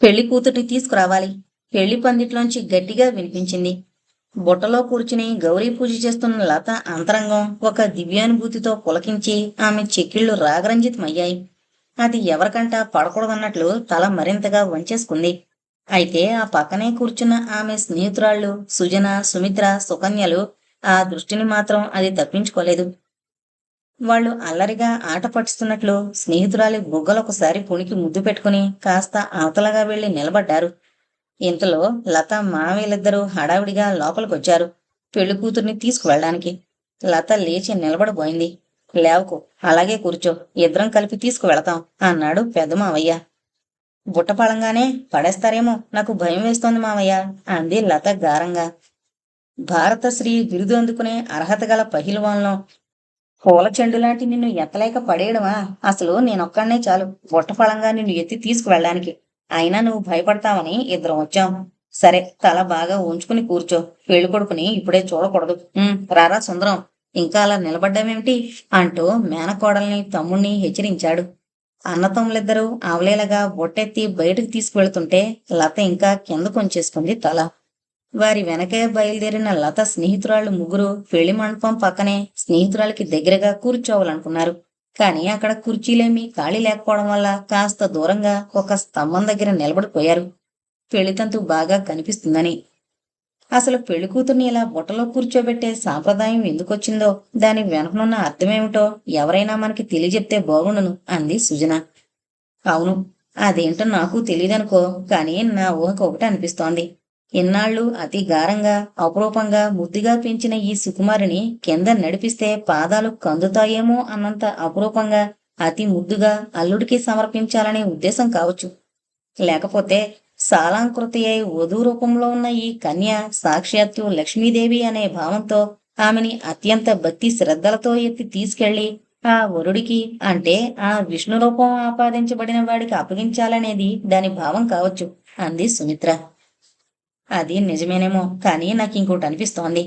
పెళ్లి కూతుర్ని తీసుకురావాలి. పెళ్లి పందిట్లోంచి గట్టిగా వినిపించింది. బుట్టలో కూర్చుని గౌరీ పూజ చేస్తున్న లత అంతరంగం ఒక దివ్యానుభూతితో పులకించి ఆమె చెక్కిళ్లు రాగరంజితమయ్యాయి. అది ఎవరికంటా పడకూడదన్నట్లు తల మరింతగా వంచేసుకుంది. అయితే ఆ పక్కనే కూర్చున్న ఆమె స్నేహితురాళ్ళు సుజన, సుమిత్ర, సుకన్యలు ఆ దృష్టిని మాత్రం అది తప్పించుకోలేదు. వాళ్ళు అల్లరిగా ఆట పట్టిస్తున్నట్లు స్నేహితురాలి బుగ్గలొకసారి పుణికి ముద్దు పెట్టుకుని కాస్త అవతలగా వెళ్లి నిలబడ్డారు. ఇంతలో లత మావయ్యలిద్దరూ హడావిడిగా లోపలికొచ్చారు పెళ్లి కూతుర్ని తీసుకువెళ్ళడానికి. లత లేచి నిలబడబోయింది. లేవకు, అలాగే కూర్చో, ఇద్దరం కలిపి తీసుకువెళతాం అన్నాడు పెద్ద మావయ్య. బుట్ట పళంగానే పడేస్తారేమో, నాకు భయం వేస్తోంది మావయ్య అంది లత గారంగా. భారతశ్రీ బిరుదు అందుకునే అర్హత గల పహిల్వాన్లం పూల చెండులాంటి నిన్ను ఎత్తలేక పడేయడమా? అసలు నేనొక్కడనే చాలు బుట్ట పళంగా నిన్ను ఎత్తి తీసుకువెళ్ళడానికి. అయినా నువ్వు భయపడతావని ఇద్దరం వచ్చాం. సరే, తల బాగా ఉంచుకుని కూర్చో. పెళ్ళికొడుకుని ఇప్పుడే చూడకూడదు. రారా సుందరం, ఇంకా అలా నిలబడ్డామేమిటి అంటూ మేనకోడల్ని తమ్ముణ్ణి హెచ్చరించాడు. అన్నతమ్ములిద్దరూ ఆవలేలగా బొట్టెత్తి బయటకు తీసుకువెళ్తుంటే లత ఇంకా కింద కొంచేసుకుంది తల. వారి వెనకే బయలుదేరిన లత స్నేహితురాళ్ళు ముగ్గురు పెళ్లి మండపం పక్కనే స్నేహితురాలకి దగ్గరగా కూర్చోవాలనుకున్నారు. కానీ అక్కడ కుర్చీలేమీ ఖాళీ లేకపోవడం వల్ల కాస్త దూరంగా ఒక స్తంభం దగ్గర నిలబడిపోయారు. పెళ్లితంతు బాగా కనిపిస్తుందని. అసలు పెళ్లి కూతుర్ని ఇలా బుట్టలో కూర్చోబెట్టే సాంప్రదాయం ఎందుకొచ్చిందో, దాని వెనకనున్న అర్థమేమిటో ఎవరైనా మనకి తెలియజెప్తే బాగుండును అంది సుజన. అవును, అదేంటో నాకు తెలియదనుకో, కానీ నా ఊహకు ఒకటి అనిపిస్తోంది. ఇన్నాళ్ళు అతి గారంగా అపురూపంగా ముద్దుగా పెంచిన ఈ సుకుమారిని కింద నడిపిస్తే పాదాలు కందుతాయేమో అన్నంత అపురూపంగా అతి ముద్దుగా అల్లుడికి సమర్పించాలనే ఉద్దేశం కావచ్చు. లేకపోతే సాలాంకృతి అయి వధూ రూపంలో ఉన్న ఈ కన్య సాక్షాత్తు లక్ష్మీదేవి అనే భావంతో ఆమెని అత్యంత భక్తి శ్రద్ధలతో ఎత్తి తీసుకెళ్లి ఆ వరుడికి, అంటే ఆ విష్ణు రూపం ఆపాదించబడిన వాడికి అప్పగించాలనేది దాని భావం కావచ్చు అంది సుమిత్ర. అది నిజమేనేమో, కానీ నాకు ఇంకోటి అనిపిస్తోంది.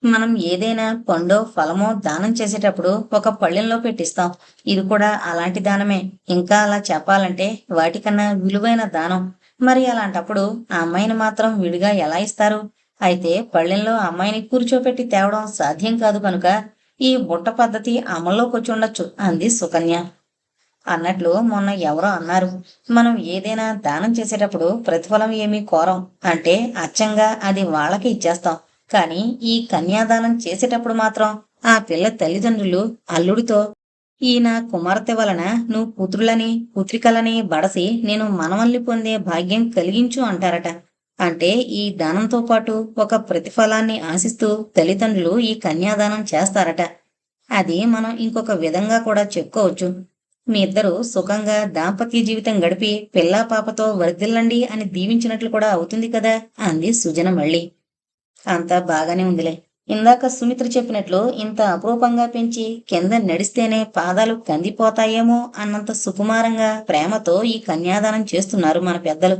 మనం ఏదైనా పండో ఫలమో దానం చేసేటప్పుడు ఒక పళ్ళెంలో పెట్టిస్తాం. ఇది కూడా అలాంటి దానమే. ఇంకా అలా చెప్పాలంటే వాటికన్నా విలువైన దానం. మరి అలాంటప్పుడు ఆ అమ్మాయిని మాత్రం విడిగా ఎలా ఇస్తారు? అయితే పళ్ళెంలో అమ్మాయిని కూర్చోపెట్టి తేవడం సాధ్యం కాదు కనుక ఈ బుట్ట పద్ధతి అమల్లోకి ఉండొచ్చు అంది సుకన్య. అన్నట్లు మొన్న ఎవరో అన్నారు, మనం ఏదైనా దానం చేసేటప్పుడు ప్రతిఫలం ఏమీ కోరం, అంటే అచ్చంగా అది వాళ్ళకి ఇచ్చేస్తాం. కానీ ఈ కన్యాదానం చేసేటప్పుడు మాత్రం ఆ పిల్ల తల్లిదండ్రులు అల్లుడితో, ఈయన కుమార్తె వలన నువ్వు పుత్రులని పుత్రికలని బడసి నేను మనవల్ని పొందే భాగ్యం కలిగించు అంటారట. అంటే ఈ దానంతో పాటు ఒక ప్రతిఫలాన్ని ఆశిస్తూ తల్లిదండ్రులు ఈ కన్యాదానం చేస్తారట. అది మనం ఇంకొక విధంగా కూడా చెప్పుకోవచ్చు. మీ ఇద్దరు సుఖంగా దాంపత్య జీవితం గడిపి పిల్లా పాపతో వర్ధిల్లండి అని దీవించినట్లు కూడా అవుతుంది కదా అంది సుజన మళ్ళీ. అంతా బాగానే ఉందిలే. ఇందాక సుమిత్ర చెప్పినట్లు ఇంత అపురూపంగా పెంచి కింద నడిస్తేనే పాదాలు కందిపోతాయేమో అన్నంత సుకుమారంగా ప్రేమతో ఈ కన్యాదానం చేస్తున్నారు మన పెద్దలు.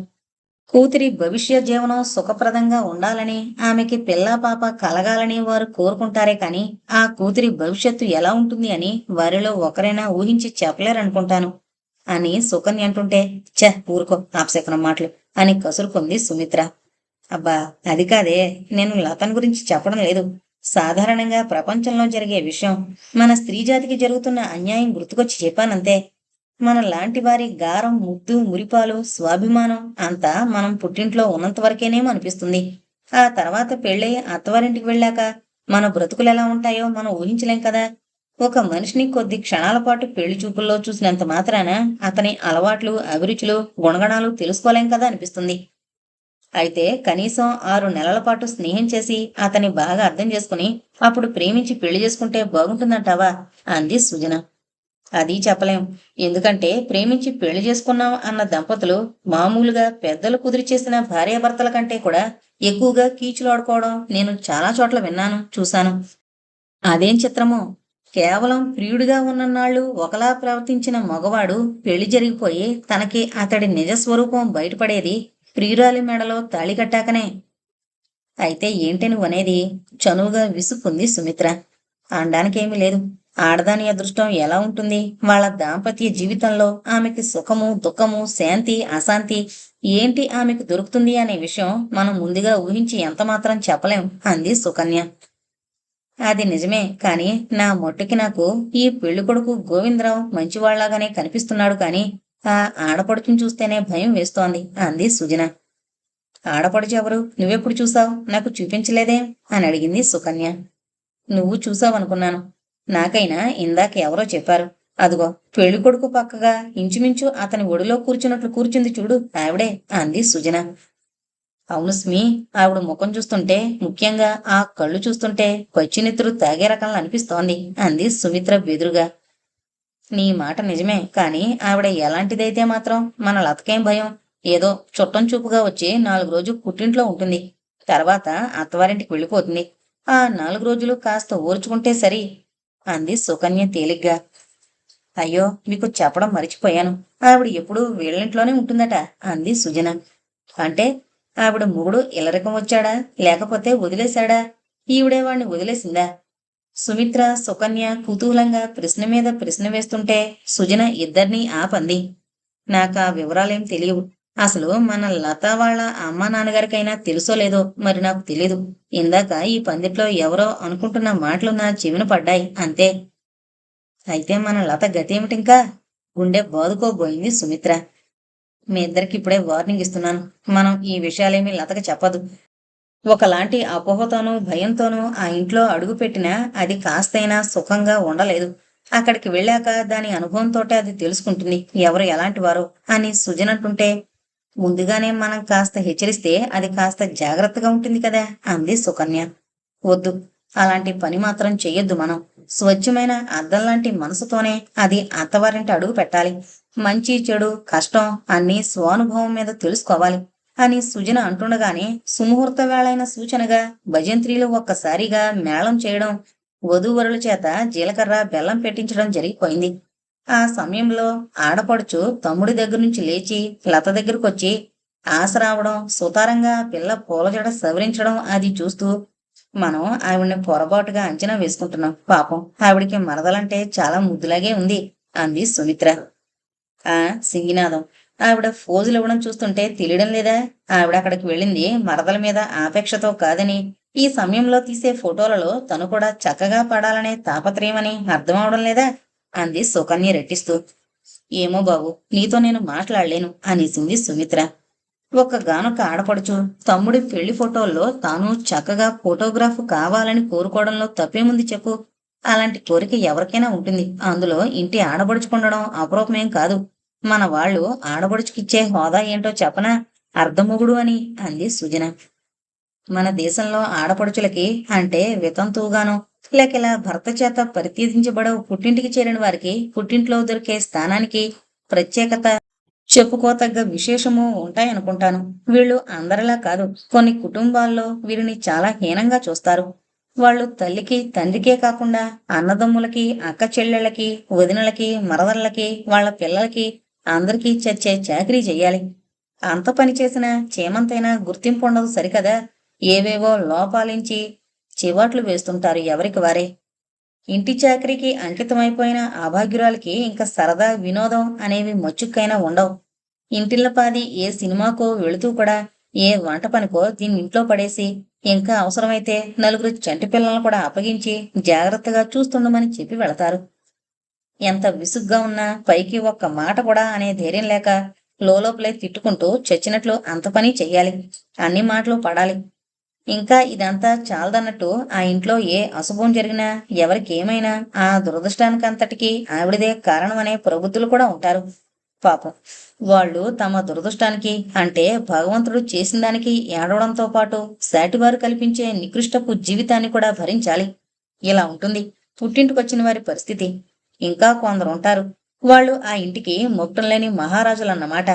కూతురి భవిష్య జీవనం సుఖప్రదంగా ఉండాలని, ఆమెకి పిల్లా పాప కలగాలని వారు కోరుకుంటారే కాని ఆ కూతురి భవిష్యత్తు ఎలా ఉంటుంది అని వారిలో ఒకరైనా ఊహించి చెప్పలేరనుకుంటాను అని సుకన్య అంటుంటే, ఊరుకో ఆపశకనం మాటలు అని కసురుకుంది సుమిత్ర. అబ్బా, అది కాదే, నేను లతన్ గురించి చెప్పడం లేదు. సాధారణంగా ప్రపంచంలో జరిగే విషయం, మన స్త్రీ జాతికి జరుగుతున్న అన్యాయం గుర్తుకొచ్చి చెప్పానంతే. మన లాంటి వారి గారం, ముద్దు, మురిపాలు, స్వాభిమానం అంతా మనం పుట్టింట్లో ఉన్నంత వరకేనేమో అనిపిస్తుంది. ఆ తర్వాత పెళ్ళై అత్తవారింటికి వెళ్ళాక మన బ్రతుకులు ఎలా ఉంటాయో మనం ఊహించలేం కదా. ఒక మనిషిని కొద్ది క్షణాల పాటు పెళ్లి చూపుల్లో చూసినంత మాత్రాన అతని అలవాట్లు, అభిరుచులు, గుణగణాలు తెలుసుకోలేం కదా అనిపిస్తుంది. అయితే కనీసం 6 నెలల పాటు స్నేహం చేసి అతన్ని బాగా అర్థం చేసుకుని అప్పుడు ప్రేమించి పెళ్లి చేసుకుంటే బాగుంటుందంటావా అంది సుజన. అది చెప్పలేం. ఎందుకంటే ప్రేమించి పెళ్లి చేసుకున్నాం అన్న దంపతులు మామూలుగా పెద్దలు కుదిరి చేసిన భార్యాభర్తల కంటే కూడా ఎక్కువగా కీచులాడుకోవడం నేను చాలా చోట్ల విన్నాను, చూశాను. అదేం చిత్రమో, కేవలం ప్రియుడిగా ఉన్నన్నాళ్ళు ఒకలా ప్రవర్తించిన మగవాడు పెళ్లి జరిగిపోయి తనకి అతడి నిజస్వరూపం బయటపడేది ప్రియురాలి మెడలో తాళి కట్టాకనే. అయితే ఏంటి నువ్వనేది? చనువుగా విసుక్కుంది సుమిత్ర. అనడానికేమీ లేదు. ఆడదాని అదృష్టం ఎలా ఉంటుంది? వాళ్ళ దాంపత్య జీవితంలో ఆమెకి సుఖము, దుఃఖము, శాంతి, అశాంతి ఏంటి ఆమెకు దొరుకుతుంది అనే విషయం మనం ముందుగా ఊహించి ఎంతమాత్రం చెప్పలేం అంది సుకన్య. అది నిజమే, కాని నా మట్టుకి నాకు ఈ పెళ్ళికొడుకు గోవిందరావు మంచివాళ్లాగానే కనిపిస్తున్నాడు కాని ఆ ఆడపడుచుని చూస్తేనే భయం వేస్తోంది అంది సుజన. ఆడపడుచు ఎవరు? నువ్వెప్పుడు చూసావు? నాకు చూపించలేదే అని అడిగింది సుకన్య. నువ్వు చూసావనుకున్నాను. నాకైనా ఇందాక ఎవరో చెప్పారు. అదిగో పెళ్ళికొడుకు పక్కగా ఇంచుమించు అతని ఒడిలో కూర్చున్నట్లు కూర్చుంది చూడు, ఆవిడే అంది సుజన. అవును స్మి, ఆవిడ ముఖం చూస్తుంటే, ముఖ్యంగా ఆ కళ్ళు చూస్తుంటే పచ్చినెత్తురు తాగే రకంలా అనిపిస్తోంది అంది సుమిత్ర బెదురుగా. నీ మాట నిజమే, కాని ఆవిడ ఎలాంటిదైతే మాత్రం మన లతకేం భయం? ఏదో చుట్టం చూపుగా వచ్చి 4 రోజులు పుట్టింట్లో ఉంటుంది. తర్వాత అత్తవారింటికి వెళ్ళిపోతుంది. ఆ 4 రోజులు కాస్త ఓర్చుకుంటే సరి అంది సుకన్య తేలిగ్గా. అయ్యో, మీకు చెప్పడం మరిచిపోయాను. ఆవిడ ఎప్పుడూ వీళ్ళింట్లోనే ఉంటుందట అంది సుజన. అంటే ఆవిడ మొగుడు ఇల్లరికం వచ్చాడా, లేకపోతే వదిలేశాడా? ఈవిడే వాణ్ణి వదిలేసిందా? సుమిత్ర, సుకన్య కుతూహలంగా ప్రశ్న మీద ప్రశ్న వేస్తుంటే సుజన ఇద్దరినీ ఆపంది. నాకా వివరాలేం తెలియవు. అసలు మన లత వాళ్ళ అమ్మా నాన్నగారికైనా తెలుసో లేదో మరి నాకు తెలీదు. ఇందాక ఈ పందిట్లో ఎవరో అనుకుంటున్న మాటలు నా చెవిన పడ్డాయి అంతే. అయితే మన లత గతేమిటింకా? గుండె బాదుకోబోయింది సుమిత్ర. మీ ఇద్దరికి ఇప్పుడే వార్నింగ్ ఇస్తున్నాను. మనం ఈ విషయాలేమీ లతకి చెప్పదు. ఒకలాంటి అపోహతోనూ భయంతోనూ ఆ ఇంట్లో అడుగుపెట్టినా అది కాస్తైనా సుఖంగా ఉండలేదు. అక్కడికి వెళ్ళాక దాని అనుభవంతోటే అది తెలుసుకుంటుంది ఎవరు ఎలాంటి వారో అని సుజనంటుంటే, ముందుగానే మనం కాస్త హెచ్చరిస్తే అది కాస్త జాగ్రత్తగా ఉంటుంది కదా అంది సుకన్య. వద్దు, అలాంటి పని మాత్రం చెయ్యొద్దు. మనం స్వచ్ఛమైన అద్దంలాంటి మనసుతోనే అది అత్తవారింటి అడుగు పెట్టాలి. మంచి చెడు కష్టం అన్నీ స్వానుభవం మీద తెలుసుకోవాలి అని సుజన అంటుండగానే సుముహూర్త వేళైన సూచనగా భజంత్రీలు ఒక్కసారిగా మేళం చేయడం, వధూవరుల చేత జీలకర్ర బెల్లం పెట్టించడం జరిగిపోయింది. ఆ సమయంలో ఆడపడుచు తమ్ముడి దగ్గర నుంచి లేచి లత దగ్గరకొచ్చి ఆశ రావడం, సుతారంగా పిల్ల పూలజడ సవరించడం అది చూస్తూ, మనం ఆవిడ్ని పొరపాటుగా అంచనా వేసుకుంటున్నాం. పాపం ఆవిడికి మరదలంటే చాలా ముద్దులాగే ఉంది అంది సుమిత్ర. ఆ సింగినాదం. ఆవిడ ఫోజులు ఇవ్వడం చూస్తుంటే తెలియడం లేదా? ఆవిడ అక్కడికి వెళ్ళింది మరదల మీద ఆపేక్షతో కాదని, ఈ సమయంలో తీసే ఫోటోలలో తను కూడా చక్కగా పడాలనే తాపత్రయమని అర్థమవడం లేదా అంది సుకన్య రెట్టిస్తూ. ఏమో బాబు, నీతో నేను మాట్లాడలేను అనేసింది సుమిత్ర. ఒక్కగానొక్క ఆడపడుచు తమ్ముడి పెళ్లి ఫోటోల్లో తాను చక్కగా ఫోటోగ్రాఫ్ కావాలని కోరుకోవడంలో తప్పేముంది చెప్పు? అలాంటి కోరిక ఎవరికైనా ఉంటుంది. అందులో ఇంటి ఆడబడుచుకుండడం అపరూపమేం కాదు. మన వాళ్ళు ఆడబడుచుకిచ్చే హోదా ఏంటో చెప్పనా? అర్ధమొగుడు అని అంది సుజన. మన దేశంలో ఆడపడుచులకి అంటే వితంతువుగానో లేక ఇలా భర్త చేత పరిత్యజించబడవు పుట్టింటికి చేరిన వారికి పుట్టింట్లో దొరికే స్థానానికి ప్రత్యేకత, చెప్పుకోతగ్గ విశేషము ఉంటాయనుకుంటాను. వీళ్ళు అందరిలా కాదు. కొన్ని కుటుంబాల్లో వీరిని చాలా హీనంగా చూస్తారు. వాళ్ళు తల్లికి తండ్రికే కాకుండా అన్నదమ్ములకి, అక్క చెల్లెళ్ళకి, వదినలకి, మరదళ్ళకి, వాళ్ళ పిల్లలకి అందరికీ చచ్చే చాకరీ చెయ్యాలి. అంత పని చేసిన చేమంతైనా గుర్తింపు ఉండదు సరికదా? ఏవేవో లోపాలించి చివాట్లు వేస్తుంటారు ఎవరికి వారే. ఇంటి చాకరీకి అంకితమైపోయిన అభాగ్యురాలకి ఇంకా సరదా వినోదం అనేవి మచ్చుక్కైనా ఉండవు. ఇంటిల్లపాది ఏ సినిమాకో వెళుతూ కూడా ఏ వంట పనికో దీన్ని ఇంట్లో పడేసి, ఇంకా అవసరమైతే నలుగురు చంటి పిల్లలను కూడా అప్పగించి జాగ్రత్తగా చూస్తుండమని చెప్పి వెళతారు. ఎంత విసుగ్గా ఉన్నా పైకి ఒక్క మాట కూడా అనే ధైర్యం లేక లోపలే తిట్టుకుంటూ చచ్చినట్లు అంత పని చెయ్యాలి. అన్ని మాటలు పడాలి. ఇంకా ఇదంతా చాలదన్నట్టు ఆ ఇంట్లో ఏ అశుభం జరిగినా ఎవరికేమైనా ఆ దురదృష్టానికంతటికీ ఆవిడదే కారణమనే ప్రబుద్ధులు కూడా ఉంటారు. పాపం వాళ్ళు తమ దురదృష్టానికి అంటే భగవంతుడు చేసిన దానికి ఏడవడంతో పాటు సాటివారు కల్పించే నికృష్టపు జీవితాన్ని కూడా భరించాలి. ఇలా ఉంటుంది పుట్టింటికొచ్చిన వారి పరిస్థితి. ఇంకా కొందరుంటారు, వాళ్ళు ఆ ఇంటికి మొట్టం లేని మహారాజులన్నమాట.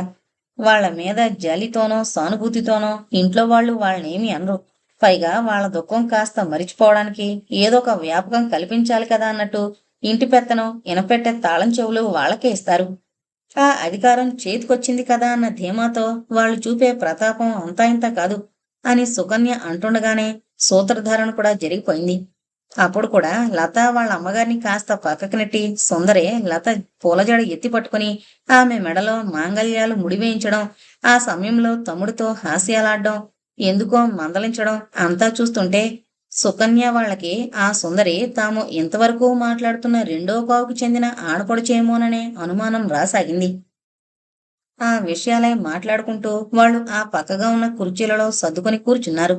వాళ్ళ మీద జాలితోనో సానుభూతితోనో ఇంట్లో వాళ్ళు వాళ్ళనేమి అనరు. పైగా వాళ్ళ దుఃఖం కాస్త మరిచిపోవడానికి ఏదో ఒక వ్యాపకం కల్పించాలి కదా అన్నట్టు ఇంటి పెత్తనం ఇనపెట్టే తాళం చెవులు వాళ్ళకే ఇస్తారు. ఆ అధికారం చేతికొచ్చింది కదా అన్న ధీమాతో వాళ్ళు చూపే ప్రతాపం అంతా ఇంత కాదు అని సుకన్య అంటుండగానే సూత్రధారణ కూడా జరిగిపోయింది. అప్పుడు కూడా లత వాళ్ళ అమ్మగారిని కాస్త పక్కకు నెట్టి సుందరి లత పూలజడ ఎత్తి పట్టుకుని ఆమె మెడలో మాంగల్యాలు ముడివేయించడం, ఆ సమయంలో తమ్ముడితో హాస్యాలాడ్డం, ఎందుకో మందలించడం అంతా చూస్తుంటే సుకన్య వాళ్ళకి ఆ సుందరి తాము ఇంతవరకు మాట్లాడుతున్న రెండో బావుకు చెందిన ఆడపడుచేమోననే అనుమానం రాసాగింది. ఆ విషయాలే మాట్లాడుకుంటూ వాళ్ళు ఆ పక్కగా ఉన్న కుర్చీలలో సర్దుకొని కూర్చున్నారు.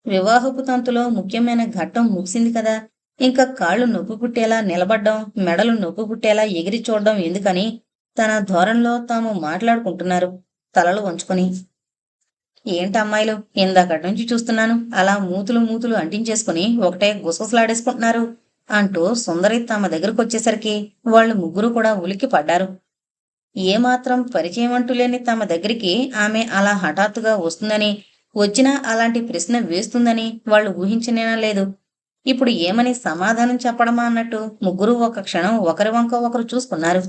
వివాహపు తంతులో ముఖ్యమైన ఘట్టం ముగిసింది కదా. ఇంకా కాళ్ళు నొప్పి పుట్టేలా నిలబడ్డం, మెడలు నొప్పి పుట్టేలా ఎగిరి చూడడం ఎందుకని తన ధోరణిలో తాము మాట్లాడుకుంటున్నారు తలలు వంచుకొని. ఏంటమ్మాయిలు, ఇందాకటి నుంచి చూస్తున్నాను అలా మూతులు మూతులు అంటించేసుకుని ఒకటే గుసగుసలాడేసుకుంటున్నారు అంటూ సుందరి తమ దగ్గరకొచ్చేసరికి వాళ్ళు ముగ్గురు కూడా ఉలిక్కి పడ్డారు. ఏమాత్రం పరిచయం అంటూ లేని తమ దగ్గరికి ఆమె అలా హఠాత్తుగా వస్తుందని, వచ్చినా అలాంటి ప్రశ్న వేస్తుందని వాళ్ళు ఊహించనేనా లేదు. ఇప్పుడు ఏమని సమాధానం చెప్పడమా అన్నట్టు ముగ్గురు ఒక క్షణం ఒకరి వంక ఒకరు చూసుకున్నారు.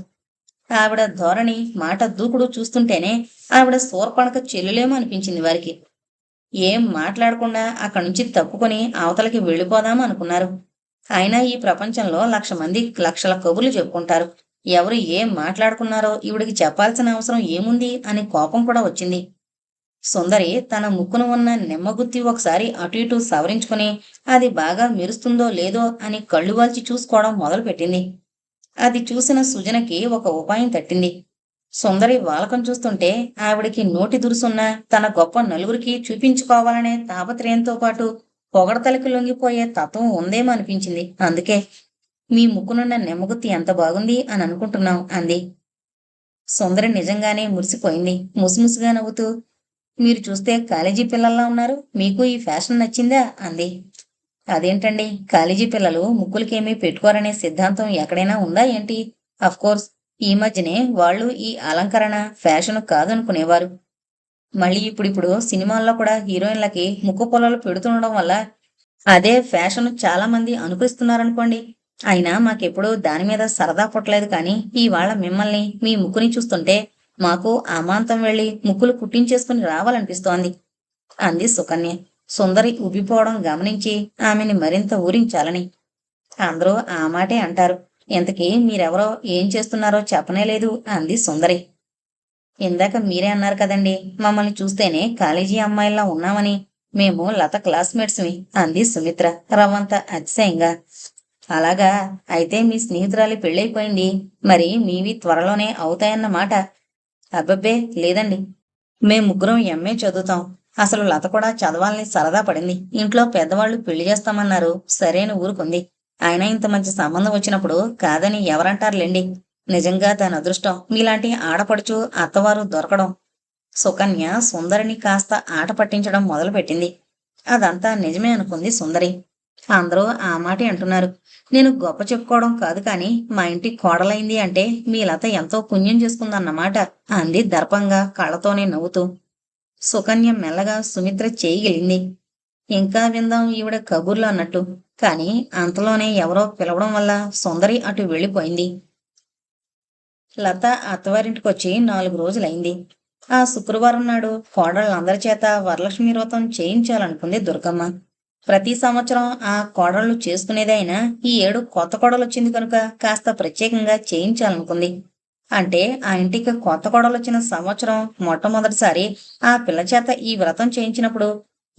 ఆవిడ ధోరణి, మాట దూకుడు చూస్తుంటేనే ఆవిడ శూర్పణఖ చెల్లులేమో అనిపించింది వారికి. ఏం మాట్లాడకుండా అక్కడి నుంచి తప్పుకొని అవతలకి వెళ్ళిపోదాం అనుకున్నారు. అయినా ఈ ప్రపంచంలో 1,00,000 మంది లక్షల కబుర్లు చెప్పుకుంటారు. ఎవరు ఏం మాట్లాడుకున్నారో ఈవిడికి చెప్పాల్సిన అవసరం ఏముంది అని కోపం కూడా వచ్చింది. సుందరి తన ముక్కున ఉన్న నిమ్మగుత్తి ఒకసారి అటు ఇటు సవరించుకుని అది బాగా మెరుస్తుందో లేదో అని కళ్ళు వాల్చి చూసుకోవడం మొదలుపెట్టింది. అది చూసిన సుజనకి ఒక ఉపాయం తట్టింది. సుందరి వాలకం చూస్తుంటే ఆవిడికి నోటి దురుసున్న తన గొప్ప నలుగురికి చూపించుకోవాలనే తాపత్రయంతో పాటు పొగడతలకి లొంగిపోయే తత్వం ఉందేమో అనిపించింది. అందుకే మీ ముక్కునున్న నెమ్మగుత్తి ఎంత బాగుంది అని అనుకుంటున్నాం అంది. సుందరి నిజంగానే మురిసిపోయింది. ముసిముసిగా నవ్వుతూ, మీరు చూస్తే కాలేజీ పిల్లల్లా ఉన్నారు, మీకు ఈ ఫ్యాషన్ నచ్చిందా అంది. అదేంటండి, కాలేజీ పిల్లలు ముక్కులకేమీ పెట్టుకోరనే సిద్ధాంతం ఎక్కడైనా ఉందా ఏంటి? అఫ్కోర్స్ ఈ మధ్యనే వాళ్ళు ఈ అలంకరణ ఫ్యాషన్ కాదనుకునేవారు. మళ్ళీ ఇప్పుడిప్పుడు సినిమాల్లో కూడా హీరోయిన్లకి ముక్కు పొలలు పెడుతుండడం వల్ల అదే ఫ్యాషన్ చాలా మంది అనుకరిస్తున్నారనుకోండి. అయినా మాకెప్పుడూ దాని మీద సరదా పుట్టలేదు కానీ ఇవాళ మిమ్మల్ని మీ ముక్కుని చూస్తుంటే మాకు అమాంతం వెళ్ళి ముక్కులు కుట్టించేసుకుని రావాలనిపిస్తోంది అంది సుకన్య. సుందరి ఉబ్బిపోవడం గమనించి ఆమెని మరింత ఊరించాలని. అందరూ ఆ మాటే అంటారు. ఇంతకీ మీరెవరో ఏం చేస్తున్నారో చెప్పనే లేదు అంది సుందరి. ఇందాక మీరే అన్నారు కదండి, మమ్మల్ని చూస్తేనే కాలేజీ అమ్మాయిల్లా ఉన్నామని. మేము లత క్లాస్మేట్స్మి అంది సుమిత్ర రవ్వంత అతిశయంగా. అలాగా, అయితే మీ స్నేహితురాలి పెళ్ళైపోయింది, మరి మీవి త్వరలోనే అవుతాయన్నమాట. అబ్బబ్బే లేదండి, మేం ముగ్గురం ఎంఏ చదువుతాం. అసలు లత కూడా చదవాలని సరదా పడింది. ఇంట్లో పెద్దవాళ్ళు పెళ్లి చేస్తామన్నారు, సరైన ఊరుకుంది. అయినా ఇంత మంచి సంబంధం వచ్చినప్పుడు కాదని ఎవరంటారులేండి. నిజంగా దాని అదృష్టం మీలాంటి ఆడపడుచు అత్తవారు దొరకడం. సుకన్య సుందరిని కాస్త ఆట పట్టించడం మొదలుపెట్టింది. అదంతా నిజమే అనుకుంది సుందరి. అందరూ ఆ మాటే అంటున్నారు. నేను గొప్ప చెప్పుకోవడం కాదు కాని మా ఇంటి కోడలైంది అంటే మీ లత ఎంతో పుణ్యం చేసుకుందన్నమాట అంది దర్పంగా కళ్ళతోనే నవ్వుతూ. సుకన్య మెల్లగా సుమిత్ర చేయగలిగింది. ఇంకా విందాం ఈవిడ కబుర్లు అన్నట్టు. కాని అంతలోనే ఎవరో పిలవడం వల్ల సుందరి అటు వెళ్ళిపోయింది. లత అత్తవారింటికొచ్చి 4 రోజులైంది. ఆ శుక్రవారం నాడు కోడళ్ళందరి చేత వరలక్ష్మి వ్రతం చేయించాలనుకుంది దుర్గమ్మ. ప్రతి సంవత్సరం ఆ కోడళ్ళు చేసుకునేదే అయినా ఈ ఏడు కొత్త కోడలొచ్చింది కనుక కాస్త ప్రత్యేకంగా చేయించాలనుకుంది. అంటే ఆ ఇంటికి కొత్త కోడలొచ్చిన సంవత్సరం మొట్టమొదటిసారి ఆ పిల్ల చేత ఈ వ్రతం చేయించినప్పుడు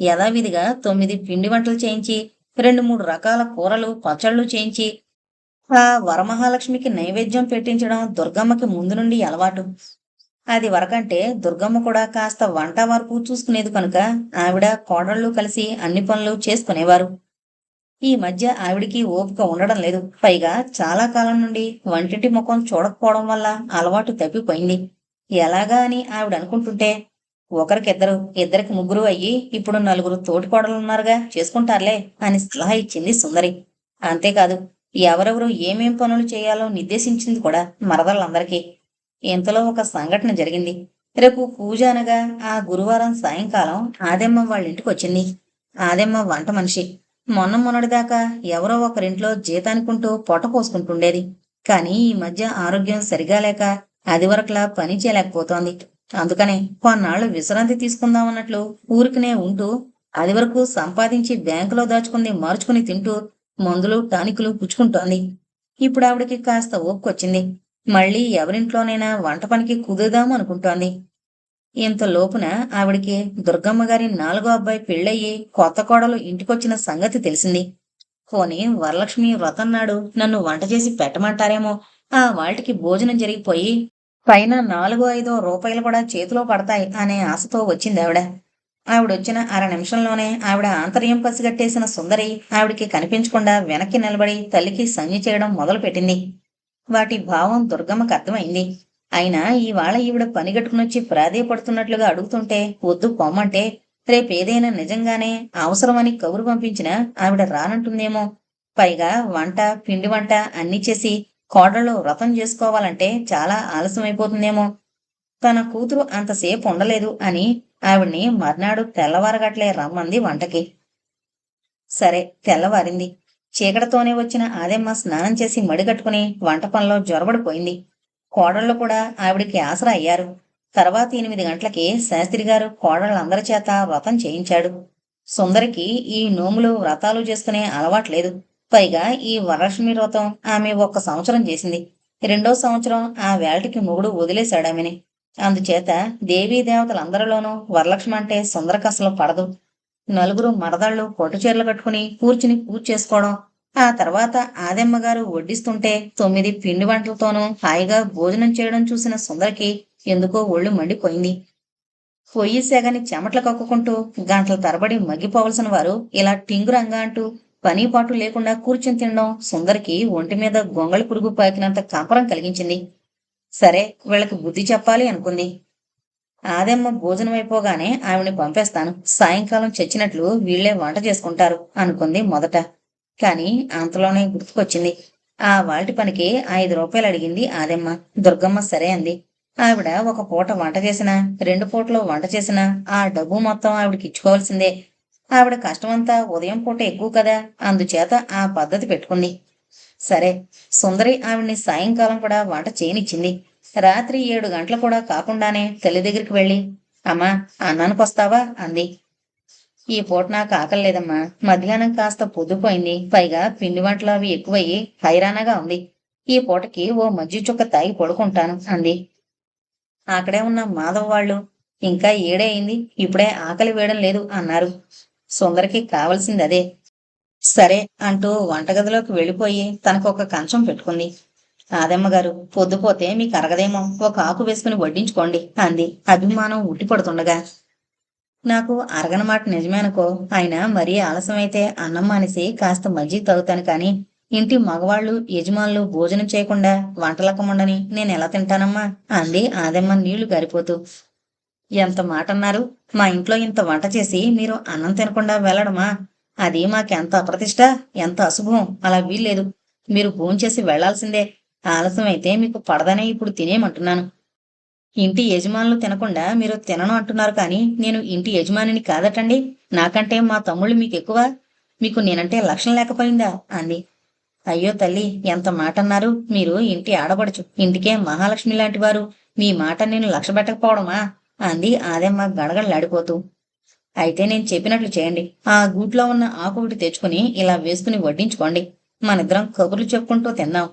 యథావిధిగా 9 పిండి వంటలు చేయించి 2-3 రకాల కూరలు పచ్చళ్ళు చేయించి ఆ వరమహాలక్ష్మికి నైవేద్యం పెట్టించడం దుర్గమ్మకి ముందు నుండి అలవాటు. అది వరకంటే దుర్గమ్మ కూడా కాస్త వంట వరకు చూసుకునేది కనుక ఆవిడ కోడళ్ళు కలిసి అన్ని పనులు చేసుకునేవారు. ఈ మధ్య ఆవిడికి ఓపిక ఉండడం లేదు. పైగా చాలా కాలం నుండి వంటింటి ముఖం చూడకపోవడం వల్ల అలవాటు తప్పిపోయింది. ఎలాగా అని ఆవిడ అనుకుంటుంటే ఒకరికిద్దరు, ఇద్దరికి ముగ్గురు అయ్యి ఇప్పుడు 4 తోటి కోడలున్నారుగా, చేసుకుంటారులే అని సలహా ఇచ్చింది సుందరి. అంతేకాదు ఎవరెవరు ఏమేం పనులు చేయాలో నిర్దేశించింది కూడా మరదళ్ళందరికీ. ఇంతలో ఒక సంఘటన జరిగింది. రేపు పూజ అనగా ఆ గురువారం సాయంకాలం ఆదెమ్మ వాళ్ళింటికి వచ్చింది. ఆదెమ్మ వంట మనిషి. మొన్నటిదాకా ఎవరో ఒకరింట్లో జీతానికుంటూ పొట్ట పోసుకుంటుండేది. కాని ఈ మధ్య ఆరోగ్యం సరిగా లేక అదివరకులా పని చేయలేకపోతోంది. అందుకనే కొన్నాళ్లు విశ్రాంతి తీసుకుందామన్నట్లు ఊరికనే ఉంటూ అది వరకు సంపాదించి బ్యాంకులో దాచుకుంది మార్చుకుని తింటూ మందులు టానికులు పుచ్చుకుంటోంది. ఇప్పుడు ఆవిడకి కాస్త ఓపుకొచ్చింది. మళ్ళీ ఎవరింట్లోనైనా వంట పనికి కుదురుదాము అనుకుంటోంది. ఇంత లోపున ఆవిడికి దుర్గమ్మ గారి నాలుగో అబ్బాయి పెళ్ళయి కొత్త కోడలు ఇంటికొచ్చిన సంగతి తెలిసింది. పోనీ వరలక్ష్మి వ్రతం నాడు నన్ను వంట చేసి పెట్టమంటారేమో, ఆ వాటికి భోజనం జరిగిపోయి పైన 4-5 రూపాయలు కూడా చేతిలో పడతాయి అనే ఆశతో వచ్చింది ఆవిడ. ఆవిడొచ్చిన అర నిమిషంలోనే ఆవిడ ఆంతర్యం పసిగట్టేసిన సుందరి ఆవిడికి కనిపించకుండా వెనక్కి నిలబడి తల్లికి సంజ్ఞ చేయడం మొదలుపెట్టింది. వాటి భావం దుర్గమ్మకు అర్థమైంది. అయినా ఇవాళ ఈవిడ పనిగట్టుకునొచ్చి ప్రాధేయపడుతున్నట్లుగా అడుగుతుంటే వద్దు పొమ్మంటే రేపేదైనా నిజంగానే అవసరమని కబురు పంపించినా ఆవిడ రానంటుందేమో. పైగా వంట పిండి వంట అన్నీ చేసి కోడళ్ళు వ్రతం చేసుకోవాలంటే చాలా ఆలస్యమైపోతుందేమో. తన కూతురు అంతసేపు ఉండలేదు అని ఆవిడ్ని మర్నాడు తెల్లవారగట్లే రమ్మంది వంటకి. సరే, తెల్లవారింది. చీకటితోనే వచ్చిన ఆదెమ్మ స్నానం చేసి మడిగట్టుకుని వంట పనిలో జొరబడిపోయింది. కోడళ్ళు కూడా ఆవిడికి ఆసరా అయ్యారు. తర్వాత 8 గంటలకి శాస్త్రిగారు కోడళ్ళందరి చేత వ్రతం చేయించాడు. సుందరికి ఈ నోములు వ్రతాలు చేసుకునే అలవాట్లేదు. పైగా ఈ వరలక్ష్మి వ్రతం ఆమె 1 సంవత్సరం చేసింది. 2వ సంవత్సరం ఆ వేళటికి మొగుడు వదిలేశాడామెని. అందుచేత దేవీ దేవతలందరిలోనూ వరలక్ష్మి అంటే సుందరికి అసలు పడదు. నలుగురు మరదళ్ళు పొట్టుచీరలు కట్టుకుని కూర్చుని పూజ చేసుకోవడం, ఆ తర్వాత ఆదెమ్మగారు వడ్డిస్తుంటే 9 పిండి వంటలతోనూ హాయిగా భోజనం చేయడం చూసిన సుందరికి ఎందుకో ఒళ్ళు మండిపోయింది. పొయ్యి సెగని చెమట్లు కక్కుకుంటూ గంటల తరబడి మగ్గిపోవలసిన వారు ఇలా టింగురంగా అంటూ పని పాటు లేకుండా కూర్చుని తినడం సుందరికి ఒంటి మీద గొంగళి పురుగు పాకినంత కంపరం కలిగించింది. సరే, వీళ్ళకి బుద్ధి చెప్పాలి అనుకుంది. ఆదెమ్మ భోజనం అయిపోగానే ఆవిడ్ని పంపేస్తాను. సాయంకాలం చచ్చినట్లు వీళ్లే వంట చేసుకుంటారు అనుకుంది మొదట. కాని అంతలోనే గుర్తుకొచ్చింది. ఆ వాల్టి పనికి 5 రూపాయలు అడిగింది ఆదెమ్మ. దుర్గమ్మ సరే అంది. ఆవిడ 1 పూట వంట చేసినా 2 పూటలు వంట చేసినా ఆ డబ్బు మొత్తం ఆవిడకి ఇచ్చుకోవాల్సిందే. ఆవిడ కష్టమంతా ఉదయం పూట ఎక్కువ కదా, అందుచేత ఆ పద్ధతి పెట్టుకుంది. సరే, సుందరి ఆవిడ్ని సాయంకాలం కూడా వంట చేయనిచ్చింది. రాత్రి 7 గంటలు కూడా కాకుండానే తల్లి దగ్గరికి వెళ్ళి అమ్మా, అన్నానికొస్తావా అంది. ఈ పూట నాకు ఆకలిలేదమ్మా. మధ్యాహ్నం కాస్త పొద్దుపోయింది. పైగా పిండి వంటలు అవి ఎక్కువయ్యి హైరానాగా ఉంది. ఈ పూటకి ఓ మజ్జి చుక్క తాగి పడుకుంటాను అంది. అక్కడే ఉన్న మాధవ్ వాళ్ళు ఇంకా 7 అయింది, ఇప్పుడే ఆకలి వేయడం లేదు అన్నారు. సుందరికి కావలసింది అదే. సరే అంటూ వంటగదిలోకి వెళ్ళిపోయి తనకొక కంచం పెట్టుకుంది. ఆదమ్మగారు, పొద్దుపోతే మీకు అరగదేమో, 1 ఆకు వేసుకుని వడ్డించుకోండి అంది అభిమానం ఉట్టిపడుతుండగా. నాకు అరగనమాట నిజమే అనుకో. అయినా మరీ ఆలస్యమైతే అన్నం మానేసి కాస్త మజ్జిగ తాగుతాను కాని ఇంటి మగవాళ్ళు యజమానులు భోజనం చేయకుండా వంటలక్కముండని నేనెలా తింటానమ్మా అంది ఆదమ్మ నీళ్లు గారిపోతూ. ఎంత మాట అన్నారు. మా ఇంట్లో ఇంత వంట చేసి మీరు అన్నం తినకుండా వెళ్ళడమా? అది మాకెంత అప్రతిష్ట, ఎంత అశుభం. అలా వీల్లేదు. మీరు భోంచేసి వెళ్లాల్సిందే. ఆలస్యం అయితే మీకు పడదనే ఇప్పుడు తినేయమంటున్నాను. ఇంటి యజమానులు తినకుండా మీరు తినను అంటున్నారు కానీ నేను ఇంటి యజమానిని కాదటండి. నాకంటే మా తమ్ముళ్ళు మీకెక్కువ. మీకు నేనంటే లక్షణం లేకపోయిందా అంది. అయ్యో తల్లి, ఎంత మాట అన్నారు. మీరు ఇంటి ఆడబడుచు, ఇంటికే మహాలక్ష్మి లాంటి వారు. మీ మాట నేను లక్ష్యపెట్టకపోవడమా అంది ఆదెమ్మ గడగడలాడిపోతూ. అయితే నేను చెప్పినట్లు చేయండి. ఆ గూట్లో ఉన్న ఆకు ఒకటి తెచ్చుకుని ఇలా వేసుకుని వడ్డించుకోండి. మనిద్దరం కబుర్లు చెప్పుకుంటూ తిందాం.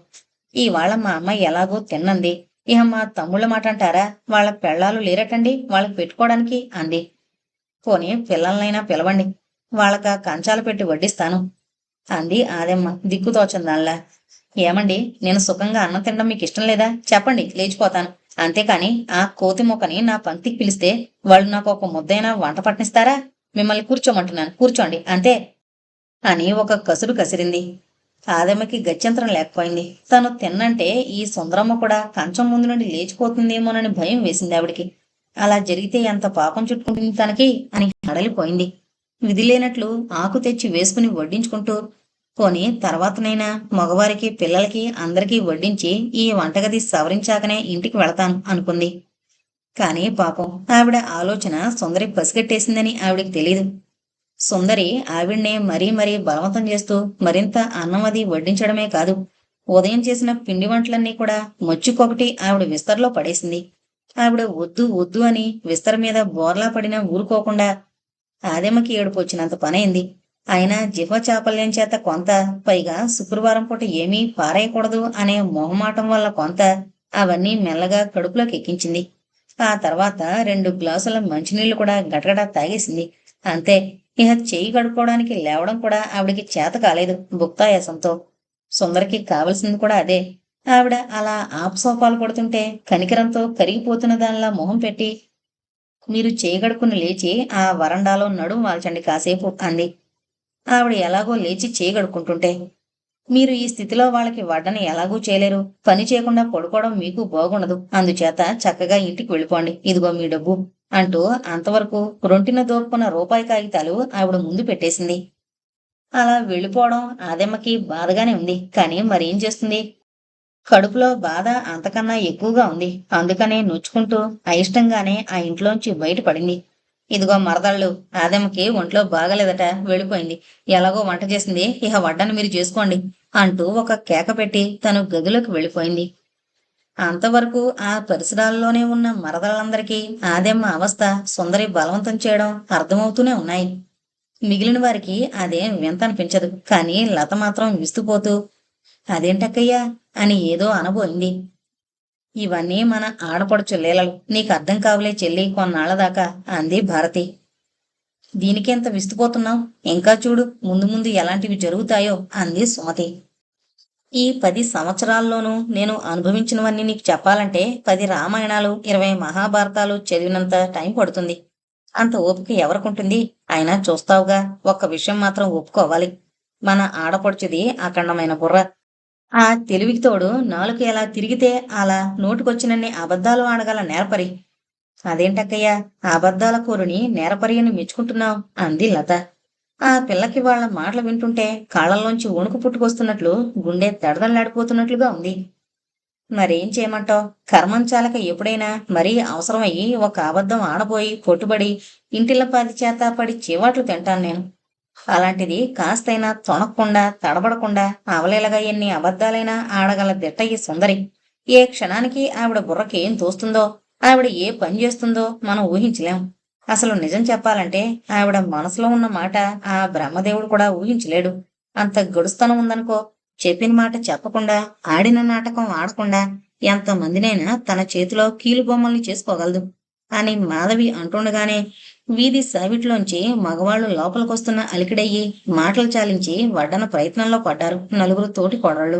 ఇవాళ మా అమ్మ ఎలాగో తిన్నంది. ఇహ మా తమ్ముళ్ళ మాట అంటారా? వాళ్ళ పెళ్ళాలు లేరటండి వాళ్ళకి పెట్టుకోవడానికి అంది. పోనీ పిల్లలనైనా పిలవండి, వాళ్ళకా కంచాలు పెట్టి వడ్డిస్తాను అంది ఆదెమ్మ దిక్కుతోచందాల్లా. ఏమండి, నేను సుఖంగా అన్నం తినడం మీకు ఇష్టం లేదా? చెప్పండి, లేచిపోతాను. అంతేకాని ఆ కోతి మొక్కని నా పంక్తికి పిలిస్తే వాళ్ళు నాకు ఒక ముద్దైనా వంట పట్టిస్తారా? మిమ్మల్ని కూర్చోమంటున్నాను, కూర్చోండి అంతే అని ఒక కసురు కసిరింది. ఆదమ్మకి గత్యంతరం లేకపోయింది. తను తిన్నంటే ఈ సుందరమ్మ కూడా కంచం ముందు నుండి లేచిపోతుందేమోనని భయం వేసింది ఆవిడికి. అలా జరిగితే ఎంత పాపం చుట్టుకుంటుంది తనకి అని హడలిపోయింది. విధి లేనట్లు ఆకు తెచ్చి వేసుకుని వడ్డించుకుంటూ, పోనీ తర్వాతనైనా మగవారికి పిల్లలకి అందరికీ వడ్డించి ఈ వంటగది సవరించాకనే ఇంటికి వెళతాను అనుకుంది. కాని పాపం ఆవిడ ఆలోచన సుందరి పసిగట్టేసిందని ఆవిడికి తెలీదు. సుందరి ఆవిడ్నే మరీ మరీ బలవంతం చేస్తూ మరింత అన్నం అది వడ్డించడమే కాదు, ఉదయం చేసిన పిండి వంటలన్నీ కూడా మొచ్చుకొకటి ఆవిడ విస్తరలో పడేసింది. ఆవిడ వద్దు వద్దు అని విస్తర మీద బోర్లా పడినా ఊరుకోకుండా ఆదెమ్మకి ఏడుపు వచ్చినంత పనైంది. అయినా జిహ్వ చాపల్యం చేత కొంత, పైగా శుక్రవారం పూట ఏమీ పారేయకూడదు అనే మొహమాటం వల్ల కొంత, అవన్నీ మెల్లగా కడుపులోకి ఎక్కించింది. ఆ తర్వాత 2 గ్లాసుల మంచినీళ్లు కూడా గటగడా తాగేసింది. అంతే. ఇహ చెయ్యి కడుక్కోవడానికి లేవడం కూడా ఆవిడికి చేత కాలేదు భుక్తాయాసంతో. సుందరికి కావలసింది కూడా అదే. ఆవిడ అలా ఆపసోపాలు పడుతుంటే కనికరంతో కరిగిపోతున్న దానిలా మొహం పెట్టి, మీరు చేయగడుక్కుని లేచి ఆ వరండాలో నడుం వాల్చండి కాసేపు అంది. ఆవిడ ఎలాగో లేచి చేయగడుక్కుంటుంటే, మీరు ఈ స్థితిలో వాళ్ళకి వడ్డన ఎలాగూ చేయలేరు. పని చేయకుండా పడుకోవడం మీకు బాగుండదు. అందుచేత చక్కగా ఇంటికి వెళ్ళిపోండి. ఇదిగో మీ డబ్బు అంటూ అంతవరకు రొంటిన దోపుకున్న రూపాయి కాగితాలు ఆవిడ ముందు పెట్టేసింది. అలా వెళ్ళిపోవడం ఆదెమ్మకి బాధగానే ఉంది. కానీ మరేం చేస్తుంది? కడుపులో బాధ అంతకన్నా ఎక్కువగా ఉంది. అందుకనే నొచ్చుకుంటూ అయిష్టంగానే ఆ ఇంట్లోంచి బయటపడింది. ఇదిగో మరదళ్ళు, ఆదెమ్మకి ఒంట్లో బాగలేదట, వెళ్ళిపోయింది. ఎలాగో వంట చేసింది, ఇహ వడ్డన మీరు చేసుకోండి అంటూ ఒక కేక పెట్టి తను గదిలోకి వెళ్ళిపోయింది. అంతవరకు ఆ పరిసరాల్లోనే ఉన్న మరదళ్ళందరికీ ఆదెమ్మ అవస్థ, సుందరి బలవంతం చేయడం అర్థమవుతూనే ఉన్నాయి. మిగిలిన వారికి అదేం వింత అనిపించదు. కానీ లత మాత్రం విస్తుపోతూ, అదేంటక్కయ్యా అని ఏదో అనబోయింది. ఇవన్నీ మన ఆడపడుచు లీలలు, నీకు అర్థం కావులే చెల్లి కొన్నాళ్ల దాకా అంది భారతి. దీనికెంత విస్తుపోతున్నావు? ఇంకా చూడు, ముందు ముందు ఎలాంటివి జరుగుతాయో అంది సుమతి. ఈ 10 సంవత్సరాల్లోనూ నేను అనుభవించినవన్నీ నీకు చెప్పాలంటే 10 రామాయణాలు, 20 మహాభారతాలు చదివినంత టైం పడుతుంది. అంత ఓపిక ఎవరికుంటుంది? అయినా చూస్తావుగా, ఒక్క విషయం మాత్రం ఒప్పుకోవాలి. మన ఆడపడుచుది అఖండమైన బుర్ర. ఆ తెలివికి తోడు నాలుక ఎలా తిరిగితే అలా నోటికొచ్చినన్ని అబద్ధాలు ఆడగల నేర్పరి. అదేంటక్కయ్యా, ఆ అబద్ధాల కూరుని నేరపరియని మెచ్చుకుంటున్నావు అంది లత. ఆ పిల్లకి వాళ్ళ మాటలు వింటుంటే కాళ్ళల్లోంచి వణుకు పుట్టుకొస్తున్నట్లు, గుండె దడదళ్లాడిపోతున్నట్లుగా ఉంది. మరేం చేయమంటావ్? కర్మం చాలక ఎప్పుడైనా మరీ అవసరమయ్యి ఒక అబద్ధం ఆడబోయి పొట్టుబడి ఇంటిల్లపాది చేత పడి చీవాట్లు తింటాను నేను. అలాంటిది కాస్తైనా తొణక్కుండా తడబడకుండా అవలేలగా ఎన్ని అబద్ధాలైనా ఆడగల దిట్ట ఈ సుందరి. ఏ క్షణానికి ఆవిడ బుర్రకి ఏం తోస్తుందో, ఆవిడ ఏ పని చేస్తుందో మనం ఊహించలేం. అసలు నిజం చెప్పాలంటే ఆవిడ మనసులో ఉన్న మాట ఆ బ్రహ్మదేవుడు కూడా ఊహించలేడు. అంత గడుస్తనం ఉందనుకో. చెప్పిన మాట చెప్పకుండా, ఆడిన నాటకం ఆడకుండా ఎంతమందినైనా తన చేతిలో కీలుబొమ్మల్ని చేసుకోగలదు అని మాధవి అంటుండగానే వీధి సావిట్లోంచి మగవాళ్లు లోపలికొస్తున్న అలికిడయ్యి మాటలు చాలించి వడ్డన ప్రయత్నంలో పడ్డారు నలుగురు తోటి కోడళ్ళు.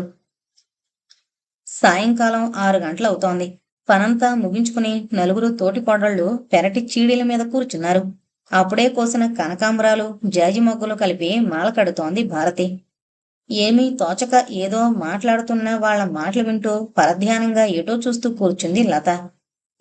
సాయంకాలం 6 గంటలవుతోంది. పనంతా ముగించుకుని నలుగురు తోటి కోడళ్ళు పెరటి చీడీల మీద కూర్చున్నారు. అప్పుడే కోసిన కనకాంబరాలు, జాజి మొగ్గలు కలిపి మాల కడుతోంది భారతి. ఏమీ తోచక ఏదో మాట్లాడుతున్న వాళ్ళ మాటలు వింటూ పరధ్యానంగా ఎటో చూస్తూ కూర్చుంది లత.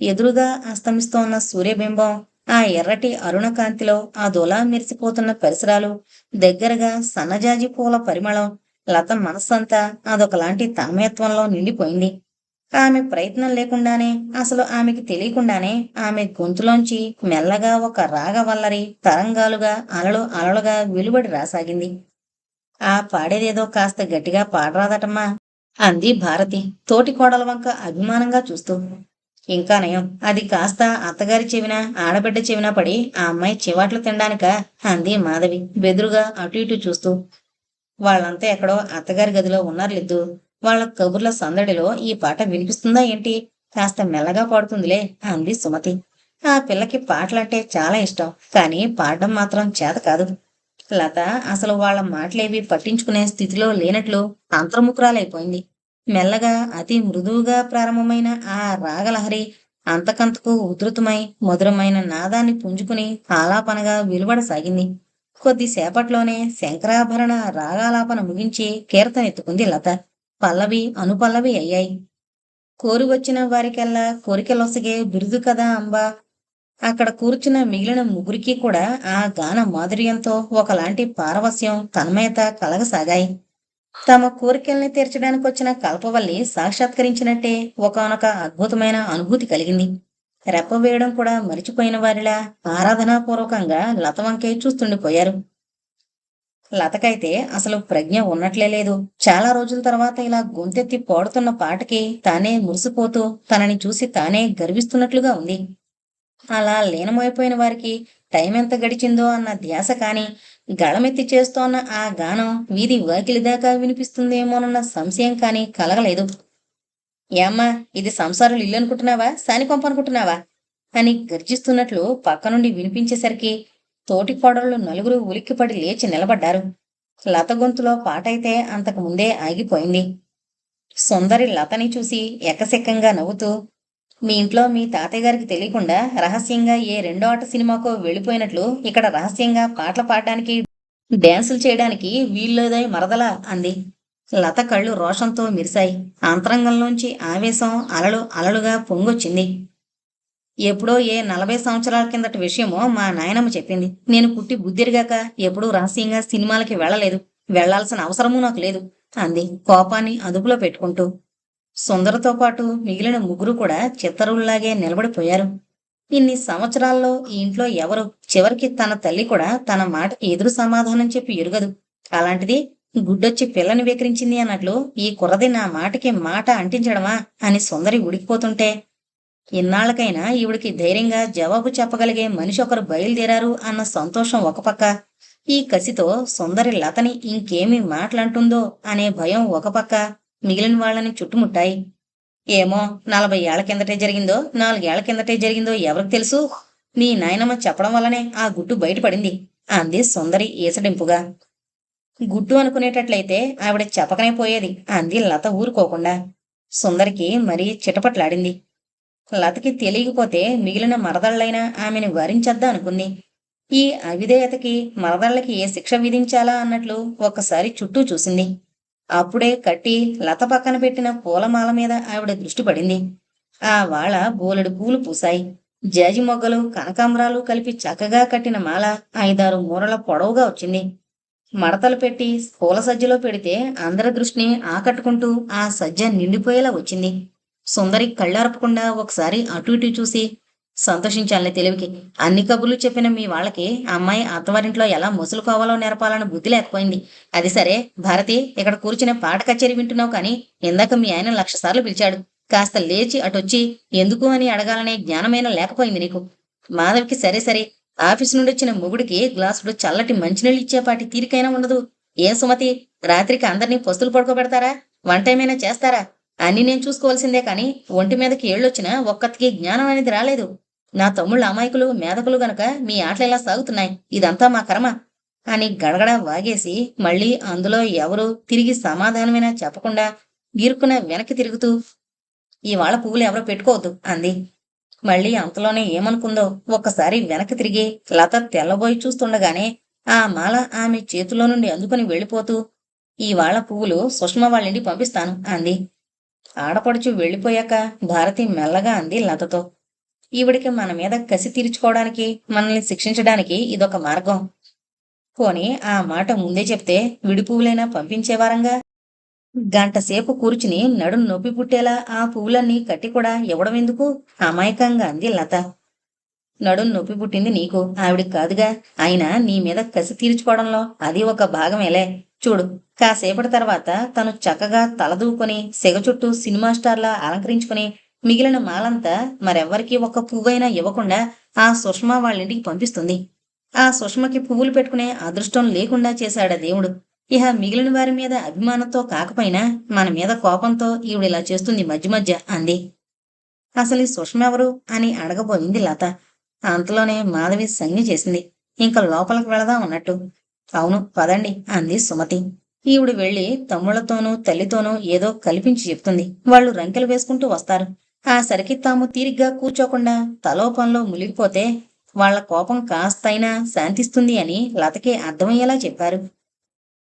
ఎదురుగా అస్తమిస్తోన్న సూర్యబింబం, ఆ ఎర్రటి అరుణకాంతిలో అదోలా మెరిసిపోతున్న పరిసరాలు, దగ్గరగా సన్నజాజి పూల పరిమళం, లత మనస్సంతా అదొకలాంటి తన్మయత్వంలో నిండిపోయింది. ఆమె ప్రయత్నం లేకుండానే, అసలు ఆమెకి తెలియకుండానే ఆమె గొంతులోంచి మెల్లగా ఒక రాగవల్లరి తరంగాలుగా, అలలు అలలుగా వెలువడి రాసాగింది. ఆ పాడేదేదో కాస్త గట్టిగా పాడరాదటమ్మా అంది భారతి తోటి కోడల వంక అభిమానంగా చూస్తూ. ఇంకా నయం, అది కాస్త అత్తగారి చెవిన, ఆడబిడ్డ చెవిన పడి ఆ అమ్మాయి చివాట్లు తినడానికా అంది మాధవి బెదురుగా అటు ఇటు చూస్తూ. వాళ్ళంతా ఎక్కడో అత్తగారి గదిలో ఉన్నారులిద్దు. వాళ్ళ కబుర్ల సందడిలో ఈ పాట వినిపిస్తుందా ఏంటి? కాస్త మెల్లగా పాడుతుందిలే అంది సుమతి. ఆ పిల్లకి పాటలంటే చాలా ఇష్టం, కానీ పాడడం మాత్రం చేత కాదు. లత అసలు వాళ్ళ మాటలేవి పట్టించుకునే స్థితిలో లేనట్లు అంతర్ముఖురాలైపోయింది. మెల్లగా అతి మృదువుగా ప్రారంభమైన ఆ రాగలహరి అంతకంతకు ఉధృతమై మధురమైన నాదాన్ని పుంజుకుని ఆలాపనగా వెలువడసాగింది. కొద్దిసేపట్లోనే శంకరాభరణ రాగాలాపన ముగించి కీర్తనెత్తుకుంది లత. పల్లవి అనుపల్లవి అయ్యాయి. కోరి వచ్చిన వారికెల్లా కోరికెలొసగే బిరుదు కదా అంబా. అక్కడ కూర్చున్న మిగిలిన ముగ్గురికి కూడా ఆ గాన మాధుర్యంతో ఒకలాంటి పారవస్యం, తన్మయత కలగసాగాయి. తమ కోరికల్ని తీర్చడానికి వచ్చిన కల్పవల్లి సాక్షాత్కరించినట్టే ఒకానొక అద్భుతమైన అనుభూతి కలిగింది. రెప్ప వేయడం కూడా మరిచిపోయిన వారిలా ఆరాధనాపూర్వకంగా లత వంకే చూస్తుండిపోయారు. లతకైతే అసలు ప్రజ్ఞ ఉన్నట్లే లేదు. చాలా రోజుల తర్వాత ఇలా గొంతెత్తి పాడుతున్న పాటకి తానే మురిసిపోతూ తనని చూసి తానే గర్విస్తున్నట్లుగా ఉంది. అలా లీనమైపోయిన వారికి టైం ఎంత గడిచిందో అన్న ధ్యాస కాని, గళమెత్తి చేస్తోన్న ఆ గానం వీధి వాకిలి దాకా వినిపిస్తుందేమోనన్న సంశయం కాని కలగలేదు. ఏమ్మా, ఇది సంసారులు ఇల్లు అనుకుంటున్నావా, సానికొంప అనుకుంటున్నావా అని గర్జిస్తున్నట్లు పక్క నుండి వినిపించేసరికి తోటి కోడళ్ళు నలుగురు ఉలిక్కిపడి లేచి నిలబడ్డారు. లత గొంతులో పాటైతే అంతకు ముందే ఆగిపోయింది. సుందరి లతని చూసి ఎకసెక్కంగా నవ్వుతూ, మీ ఇంట్లో మీ తాతయ్య గారికి తెలియకుండా రహస్యంగా ఏ రెండో ఆట సినిమాకో వెళ్ళిపోయినట్లు ఇక్కడ రహస్యంగా పాటలు పాడడానికి, డ్యాన్సులు చేయడానికి వీల్లేదై మరదలా అంది. లత కళ్ళు రోషంతో మెరిశాయి. అంతరంగంలోంచి ఆవేశం అలలు అలలుగా పొంగొచ్చింది. ఎప్పుడో ఏ 40 సంవత్సరాల కిందటి విషయమో మా నాయనమ్మ చెప్పింది. నేను పుట్టి బుద్ధిరిగాక ఎప్పుడూ రహస్యంగా సినిమాలకి వెళ్ళలేదు. వెళ్లాల్సిన అవసరమూ నాకు లేదు అంది కోపాన్ని అదుపులో పెట్టుకుంటూ. సుందరతో పాటు మిగిలిన ముగ్గురు కూడా చిత్తరుల్లాగే నిలబడిపోయారు. ఇన్ని సంవత్సరాల్లో ఈ ఇంట్లో ఎవరు, చివరికి తన తల్లి కూడా తన మాటకి ఎదురు సమాధానం చెప్పి ఎరుగదు. అలాంటిది గుడ్డొచ్చి పిల్లని వెకిరించింది అన్నట్లు ఈ కుర్రది నా మాటకి మాట అంటించడమా అని సుందరి ఉడికిపోతుంటే, ఇన్నాళ్లకైనా ఈవిడికి ధైర్యంగా జవాబు చెప్పగలిగే మనిషి ఒకరు బయలుదేరారు అన్న సంతోషం ఒక పక్క, ఈ కసితో సుందరి లతని ఇంకేమి మాటలంటుందో అనే భయం ఒక పక్క మిగిలిన వాళ్ళని చుట్టుముట్టాయి. ఏమో, 40 ఏళ్ల కిందటే జరిగిందో 4 ఏళ్ల కిందటే జరిగిందో ఎవరికి తెలుసు? మీ నాయనమ్మ చెప్పడం వల్లనే ఆ గుట్టు బయటపడింది అంది సుందరి ఈసడింపుగా. గుడ్డు అనుకునేటట్లయితే ఆవిడ చెప్పకనే పోయేది అంది లత ఊరుకోకుండా. సుందరికి మరీ చిటపట్లాడింది. లతకి తెలియకపోతే మిగిలిన మరదళ్ళైనా ఆమెను వరించద్దా అనుకుంది. ఈ అవిధేయతకి మరదళ్ళకి ఏ శిక్ష విధించాలా అన్నట్లు ఒక్కసారి చుట్టూ చూసింది. అప్పుడే కట్టి లత పక్కన పెట్టిన పూలమాల మీద ఆవిడ దృష్టి పడింది. ఆ వాళ బోలెడు పూలు పూసాయి. జాజి మొగ్గలు కనకాంబరాలు కలిపి చక్కగా కట్టిన మాల 5-6 మూరల పొడవుగా వచ్చింది. మడతలు పెట్టి పూల సజ్జలో పెడితే అందరి దృష్టిని ఆకట్టుకుంటూ ఆ సజ్జ నిండిపోయేలా వచ్చింది. సుందరి కళ్ళార్పకుండా ఒకసారి అటు ఇటు చూసి, సంతోషించాలని తెలివికి, అన్ని కబుర్లు చెప్పిన మీ వాళ్ళకి అమ్మాయి అత్తవారింట్లో ఎలా ముసులుకోవాలో నేర్పాలని బుద్ధి లేకపోయింది. అది సరే భారతి, ఇక్కడ కూర్చునే పాట కచేరీ వింటున్నావు కానీ ఇందాక మీ ఆయన 1,00,000 సార్లు పిలిచాడు. కాస్త లేచి అటొచ్చి ఎందుకు అని అడగాలనే జ్ఞానమైనా లేకపోయింది నీకు. మాధవికి సరే సరే, ఆఫీసు నుండి వచ్చిన మొగుడికి గ్లాసుడు చల్లటి మంచినీళ్ళు ఇచ్చేపాటి తీరికైనా ఉండదు. ఏం సుమతి, రాత్రికి అందరినీ పస్తులు పడుకోబెడతారా? వంటేమైనా చేస్తారా? అన్ని నేను చూసుకోవాల్సిందే కాని ఒంటి మీదకి ఏళ్ళొచ్చినా ఒక్కతికి జ్ఞానం అనేది రాలేదు. నా తమ్ముళ్ళ అమాయకులు మేధకులు గనక మీ ఆటలు సాగుతున్నాయి. ఇదంతా మా కర్మ అని గడగడ వాగేసి మళ్ళీ అందులో ఎవరు తిరిగి సమాధానమైనా చెప్పకుండా గీరుకున వెనక్కి తిరుగుతూ, ఇవాళ పువ్వులు ఎవరో పెట్టుకోవద్దు అంది. మళ్ళీ అంతలోనే ఏమనుకుందో ఒక్కసారి వెనక్కి తిరిగి లత తెల్లబోయి చూస్తుండగానే ఆ మాల ఆమె చేతిలో నుండి అందుకుని వెళ్ళిపోతూ, ఇవాళ పువ్వులు సుష్మ వాళ్ళింటికి పంపిస్తాను అంది. ఆడపడుచు వెళ్ళిపోయాక భారతి మెల్లగా అంది లతతో, ఈవిడికి మన మీద కసి తీర్చుకోవడానికి, మనల్ని శిక్షించడానికి ఇదొక మార్గం. పోనీ ఆ మాట ముందే చెప్తే విడి పువ్వులైనా పంపించేవారంగా. గంటసేపు కూర్చుని నడుం నొప్పి పుట్టేలా ఆ పువ్వులన్నీ కట్టి కూడా ఇవ్వడమెందుకు అమాయకంగా అంది లత. నడుం నొప్పి పుట్టింది నీకు, ఆవిడికి కాదుగా. అయినా నీ మీద కసి తీర్చుకోవడంలో అది ఒక భాగమేలే. చూడు, కాసేపటి తర్వాత తను చక్కగా తలదూకొని సెగ చుట్టూ సినిమా స్టార్లా అలంకరించుకుని మిగిలిన మాలంతా మరెవ్వరికీ ఒక్క పువ్వైనా ఇవ్వకుండా ఆ సుష్మా వాళ్ళింటికి పంపిస్తుంది. ఆ సుష్మకి పువ్వులు పెట్టుకునే అదృష్టం లేకుండా చేశాడా దేవుడు. ఇహ మిగిలిన వారి మీద అభిమానంతో కాకపోయినా మన మీద కోపంతో ఈవిడిలా చేస్తుంది మధ్య మధ్య అంది. అసలు ఈ సుష్మ ఎవరు అని అడగబోయింది లత. అంతలోనే మాధవి సంజ్ఞ చేసింది, ఇంకా లోపలికి వెళదాం అన్నట్టు. అవును పదండి అంది సుమతి. ఈవిడ వెళ్లి తమ్ముళ్లతోనూ తల్లితోనూ ఏదో కల్పించి చెప్తుంది. వాళ్ళు రంకెలు వేసుకుంటూ వస్తారు. ఆ సరికి తాము తీరిగ్గా కూర్చోకుండా తలోపంలో మునిగిపోతే వాళ్ల కోపం కాస్తైనా శాంతిస్తుంది అని లతకే అర్థమయ్యేలా చెప్పారు.